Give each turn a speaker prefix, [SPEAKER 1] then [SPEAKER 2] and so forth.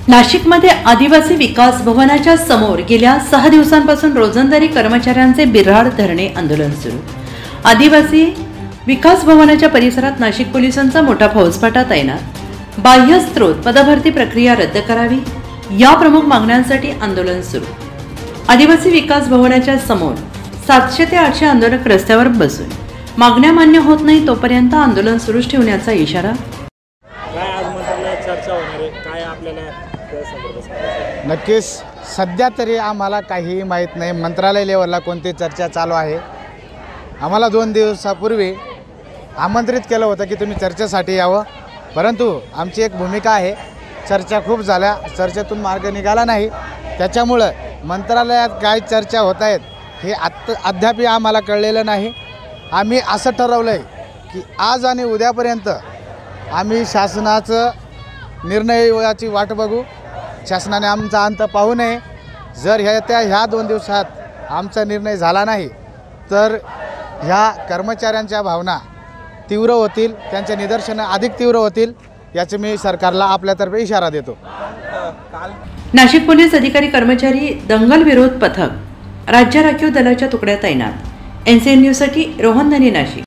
[SPEAKER 1] नाशिकमध्ये आदिवासी विकास भवनाच्या समोर गेल्या 6 दिवसांपासून रोजंदारी कर्मचाऱ्यांचे बिऱ्हाड धरणे आंदोलन सुरू। आदिवासी विकास भवनाच्या परिसरात नाशिक पोलिसांचा मोठा फौजफाटा तैनात। बाह्य स्त्रोत पदभरती प्रक्रिया रद्द करावी या प्रमुख मागण्यांसाठी आंदोलन सुरू। आदिवासी विकास भवनाच्या समोर 700 ते 800 आंदोलक रस्त्यावर बसून मागण्या मान्य होत नाही तोपर्यंत आंदोलन सुरूच ठेवण्याचा इशारा।
[SPEAKER 2] नक्कीच सध्या तरी आम्हाला काही माहीत नाही मंत्रालय लेवलला कोणती चर्चा चालू आहे। आम्हाला 2 दिवसापूर्वी आमंत्रित केलं होतं की तुम्ही चर्चेसाठी यावं, परंतु आमची एक भूमिका आहे, चर्चा खूप झाल्या, चर्चेतून मार्ग निघाला नाही। त्याच्यामुळे मंत्रालयात काय चर्चा होत आहेत हे अद्याप आम्हाला कळलेलं नाही। आम्ही असं ठरवलं आहे की आज आणि उद्यापर्यंत आम्ही शासनाचं निर्णयाची वाट बघू, शासनाने आमचा अंत पाहू नये। जर ह्या 2 दिवसात आमचा निर्णय झाला नाही तर ह्या कर्मचाऱ्यांच्या भावना तीव्र होतील, त्यांचे निदर्शनं अधिक तीव्र होतील, याचे मी सरकारला आपल्यातर्फे इशारा देतो।
[SPEAKER 1] नाशिक पोलीस अधिकारी कर्मचारी दंगल विरोध पथक राज्य राखीव दलाच्या तुकड्या तैनात। NCN न्यूजसाठी रोहन धनी, नाशिक।